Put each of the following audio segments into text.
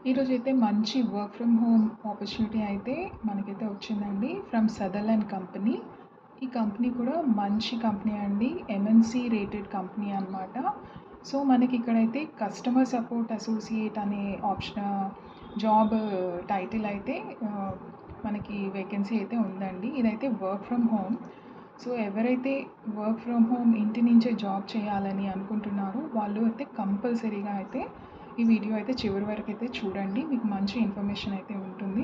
ఈరోజైతే మంచి work from home opportunity అయితే మనకైతే వచ్చిందండి ఫ్రమ్ సదర్లాండ్ కంపెనీ. ఈ కంపెనీ కూడా మంచి కంపెనీ అండి. ఎంఎన్‌సి రేటెడ్ కంపెనీ అనమాట. సో, మనకి ఇక్కడైతే కస్టమర్ సపోర్ట్ అసోసియేట్ అనే జాబ్ టైటిల్ అయితే మనకి వేకెన్సీ అయితే ఉందండి. ఇదైతే వర్క్ ఫ్రమ్ హోమ్. సో, ఎవరైతే వర్క్ ఫ్రమ్ హోమ్ ఇంటి నుంచే జాబ్ చేయాలని అనుకుంటున్నారో వాళ్ళు అయితే కంపల్సరీగా అయితే ఈ వీడియో అయితే చివరి వరకు అయితే చూడండి. మీకు మంచి ఇన్ఫర్మేషన్ అయితే ఉంటుంది.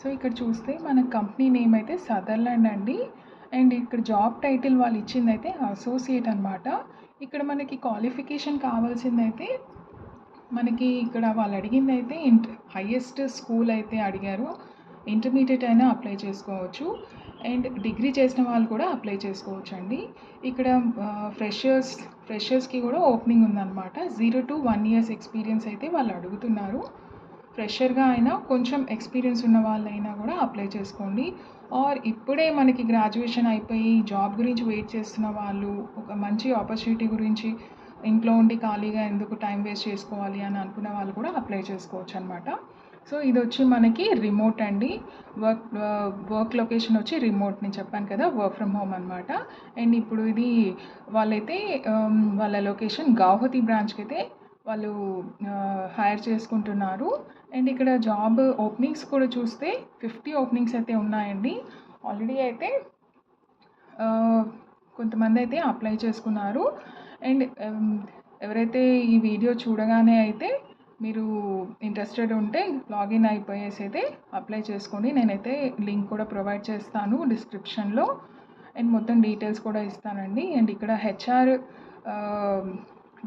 సో, ఇక్కడ చూస్తే మన కంపెనీ నేమ్ అయితే సదర్లాండ్ అండి. అండ్ ఇక్కడ జాబ్ టైటిల్ వాళ్ళు ఇచ్చిందైతే అసోసియేట్ అనమాట. ఇక్కడ మనకి క్వాలిఫికేషన్ కావాల్సిందైతే మనకి ఇక్కడ వాళ్ళు అడిగిందైతే హైయెస్ట్ స్కూల్ అయితే అడిగారు. ఇంటర్మీడియట్ అయినా అప్లై చేసుకోవచ్చు. అండ్ డిగ్రీ చేసిన వాళ్ళు కూడా అప్లై చేసుకోవచ్చు అండి. ఇక్కడ ఫ్రెషర్స్కి కూడా ఓపెనింగ్ ఉందన్నమాట. 0 to 1 years ఎక్స్పీరియన్స్ అయితే వాళ్ళు అడుగుతున్నారు. ఫ్రెషర్గా అయినా కొంచెం ఎక్స్పీరియన్స్ ఉన్న వాళ్ళైనా కూడా అప్లై చేసుకోండి. ఆర్ ఇప్పుడే మనకి గ్రాడ్యుయేషన్ అయిపోయి జాబ్ గురించి వెయిట్ చేస్తున్న వాళ్ళు, ఒక మంచి ఆపర్చునిటీ గురించి ఇంట్లో ఉండి ఖాళీగా ఎందుకు టైం వేస్ట్ చేసుకోవాలి అని అనుకున్న వాళ్ళు కూడా అప్లై చేసుకోవచ్చు అనమాట. సో, ఇది వచ్చి మనకి రిమోట్ అండి. వర్క్ లొకేషన్ వచ్చి రిమోట్, నేను చెప్పాను కదా వర్క్ ఫ్రమ్ హోమ్ అనమాట. అండ్ ఇప్పుడు ఇది వాళ్ళైతే వాళ్ళ లొకేషన్ గౌహతి బ్రాంచ్కి అయితే వాళ్ళు హైర్ చేసుకుంటున్నారు. అండ్ ఇక్కడ జాబ్ ఓపెనింగ్స్ కూడా చూస్తే 50 ఓపెనింగ్స్ అయితే ఉన్నాయండి. ఆల్రెడీ అయితే కొంతమంది అయితే అప్లై చేసుకున్నారు. అండ్ ఎవరైతే ఈ వీడియో చూడగానే అయితే మీరు ఇంట్రెస్టెడ్ ఉంటే లాగిన్ అయిపోయేసి అయితే అప్లై చేసుకోండి. నేనైతే లింక్ కూడా ప్రొవైడ్ చేస్తాను డిస్క్రిప్షన్లో. అండ్ మొత్తం డీటెయిల్స్ కూడా ఇస్తానండి. అండ్ ఇక్కడ హెచ్ఆర్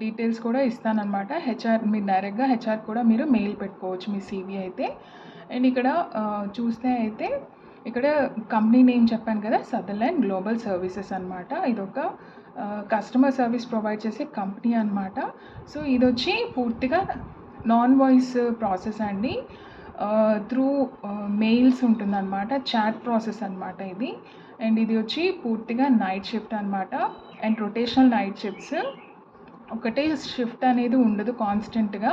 డీటెయిల్స్ కూడా ఇస్తానన్నమాట. మీరు డైరెక్ట్గా హెచ్ఆర్ కూడా మీరు మెయిల్ పెట్టుకోవచ్చు మీ సీవీ అయితే. అండ్ ఇక్కడ చూస్తే అయితే ఇక్కడ కంపెనీ నేమ్ చెప్పాను కదా, సదర్లాండ్ గ్లోబల్ సర్వీసెస్ అనమాట. ఇదొక కస్టమర్ సర్వీస్ ప్రొవైడ్ చేసే కంపెనీ అనమాట. సో, ఇది వచ్చి పూర్తిగా నాన్ వాయిస్ ప్రాసెస్ అండి. త్రూ మెయిల్స్ ఉంటుందన్నమాట. చాట్ ప్రాసెస్ అనమాట ఇది. అండ్ ఇది వచ్చి పూర్తిగా నైట్ షిఫ్ట్ అనమాట. అండ్ రొటేషనల్ నైట్ షిఫ్ట్స్, ఒకటే షిఫ్ట్ అనేది ఉండదు కాన్స్టెంట్గా.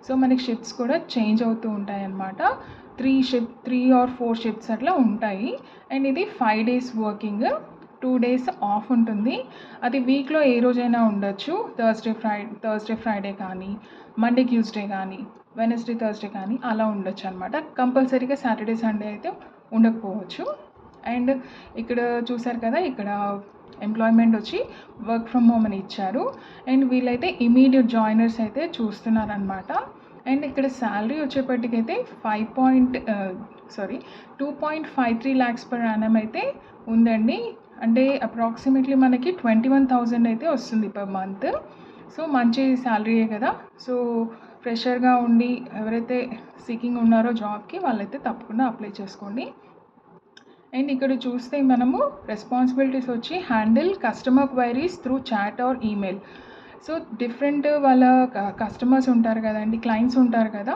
సో, మనకి షిఫ్ట్స్ కూడా చేంజ్ అవుతూ ఉంటాయి అన్నమాట. 3 or 4 షిఫ్ట్స్ అట్లా ఉంటాయి. అండ్ ఇది 5 days వర్కింగ్, 2 days ఆఫ్ ఉంటుంది. అది వీక్లో ఏ రోజైనా ఉండొచ్చు. థర్స్డే ఫ్రైడే కానీ, మండే ట్యూస్డే కానీ, వెనస్డే థర్స్డే కానీ అలా ఉండొచ్చు అనమాట. కంపల్సరీగా సాటర్డే సండే అయితే ఉండకపోవచ్చు. అండ్ ఇక్కడ చూసారు కదా, ఇక్కడ ఎంప్లాయ్మెంట్ వచ్చి వర్క్ ఫ్రమ్ హోమ్ అని ఇచ్చారు. అండ్ వీళ్ళైతే ఇమీడియట్ జాయినర్స్ అయితే చూస్తున్నారనమాట. అండ్ ఇక్కడ శాలరీ వచ్చేపటికైతే 2.53 lakhs per annum అయితే ఉందండి. అంటే అప్రాక్సిమేట్లీ మనకి 21,000 అయితే వస్తుంది పర్ మంత్. సో, మంచి శాలరీయే కదా. సో, ఫ్రెషర్గా ఉండి ఎవరైతే సీకింగ్ ఉన్నారో జాబ్కి వాళ్ళైతే తప్పకుండా అప్లై చేసుకోండి. అండ్ ఇక్కడ చూస్తే మనము రెస్పాన్సిబిలిటీస్ వచ్చి handle customer queries through chat or email. So, different వాళ్ళ కస్టమర్స్ ఉంటారు కదండి, క్లయింట్స్ ఉంటారు కదా.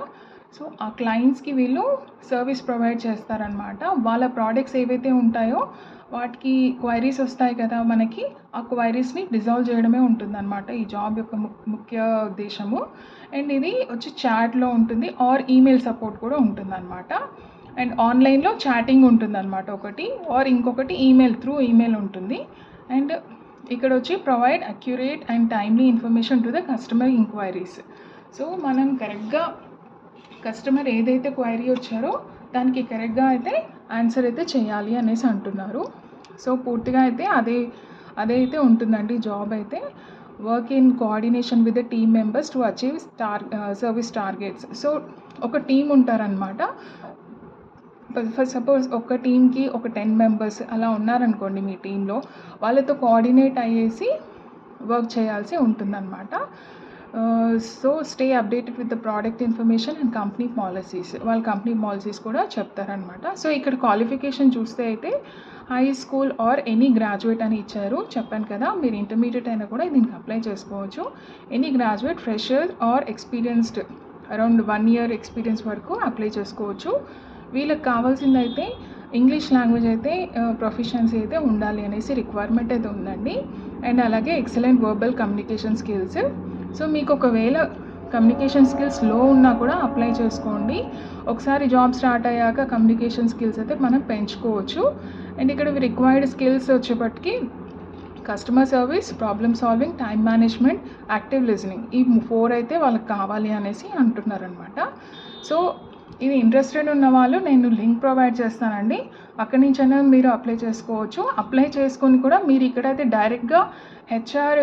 సో, ఆ క్లయింట్స్కి వీళ్ళు సర్వీస్ ప్రొవైడ్ చేస్తారనమాట. వాళ్ళ ప్రోడక్ట్స్ ఏవైతే ఉంటాయో వాటికి క్వైరీస్ వస్తాయి కదా మనకి, ఆ క్వైరీస్ని రిజాల్వ్ చేయడమే ఉంటుందన్నమాట ఈ జాబ్ యొక్క ముఖ్య ఉద్దేశము. అండ్ ఇది వచ్చి చాట్లో ఉంటుంది ఆర్ ఈమెయిల్ సపోర్ట్ కూడా ఉంటుందన్నమాట. అండ్ ఆన్లైన్లో చాటింగ్ ఉంటుందన్నమాట ఒకటి, ఆర్ ఇంకొకటి త్రూ ఈమెయిల్ ఉంటుంది. అండ్ ఇక్కడ వచ్చి provide accurate and timely information to the customer enquiries. So, మనం కరెక్ట్గా కస్టమర్ ఏదైతే క్వైరీ వచ్చారో దానికి కరెక్ట్గా అయితే ఆన్సర్ అయితే చేయాలి అనేసి అంటున్నారు. సో, పూర్తిగా అయితే అదే అయితే ఉంటుందండి జాబ్ అయితే. Work in coordination with the team members to achieve service targets. So, ఒక టీం ఉంటారనమాట. ఫర్ సపోజ్ ఒక టీమ్కి ఒక 10 members అలా ఉన్నారనుకోండి మీ టీంలో, వాళ్ళతో కోఆర్డినేట్ అయ్యేసి వర్క్ చేయాల్సి ఉంటుందన్నమాట. So, stay updated with the product information and company policies. వాళ్ళ కంపెనీ పాలసీస్ కూడా చెప్తారనమాట. సో, ఇక్కడ క్వాలిఫికేషన్ చూస్తే అయితే high school or any graduate అని ఇచ్చారు. చెప్పాను కదా, మీరు ఇంటర్మీడియట్ అయినా కూడా దీనికి అప్లై చేసుకోవచ్చు. Any graduate, fresher or experienced around 1 year experience వరకు అప్లై చేసుకోవచ్చు. వీళ్ళకి కావాల్సిందైతే ఇంగ్లీష్ లాంగ్వేజ్ అయితే ప్రొఫిషియన్సీ అయితే ఉండాలి అనేసి రిక్వైర్మెంట్ అయితే ఉందండి. అండ్ అలాగే excellent verbal communication skills. So, మీకు ఒకవేళ కమ్యూనికేషన్ స్కిల్స్ లో ఉన్నా కూడా అప్లై చేసుకోండి. ఒకసారి జాబ్ స్టార్ట్ అయ్యాక కమ్యూనికేషన్ స్కిల్స్ అయితే మనం పెంచుకోవచ్చు. అండ్ ఇక్కడ రిక్వైర్డ్ స్కిల్స్ వచ్చేప్పటికి customer service, problem solving, time management, active listening, ఈ 4 అయితే వాళ్ళకి కావాలి అనేసి అంటున్నారనమాట. సో ఇది ఇంట్రెస్టెడ్ ఉన్న వాళ్ళు నేను లింక్ ప్రొవైడ్ చేస్తానండి, అక్కడి నుంచైనా మీరు అప్లై చేసుకోవచ్చు. అప్లై చేసుకొని కూడా మీరు ఇక్కడైతే డైరెక్ట్గా హెచ్ఆర్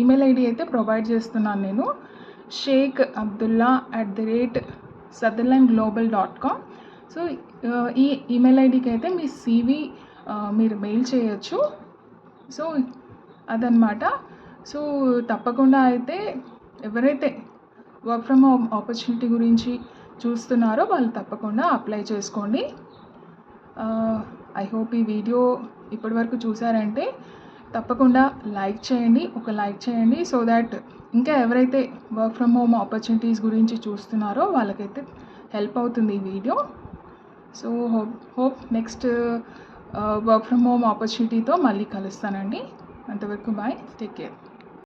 ఈమెయిల్ ఐడి అయితే ప్రొవైడ్ చేస్తున్నాను నేను, sheikhabdullah@sutherlandglobal.com. సో ఈ ఈమెయిల్ ఐడికి అయితే మీ CV మీరు మెయిల్ చేయొచ్చు. సో అదనమాట. సో తప్పకుండా అయితే ఎవరైతే వర్క్ ఫ్రమ్ హోమ్ ఆపర్చునిటీ గురించి చూస్తున్నారో వాళ్ళు తప్పకుండా అప్లై చేసుకోండి. ఐ హోప్ ఈ వీడియో ఇప్పటివరకు చూసారంటే తప్పకుండా లైక్ చేయండి, ఒక లైక్ చేయండి, సో దాట్ ఇంకా ఎవరైతే వర్క్ ఫ్రమ్ హోమ్ ఆపర్చునిటీస్ గురించి చూస్తున్నారో వాళ్ళకైతే హెల్ప్ అవుతుంది ఈ వీడియో. So hope next work from home ఆపర్చునిటీతో మళ్ళీ కలుస్తానండి. అంతవరకు బాయ్, టేక్ కేర్.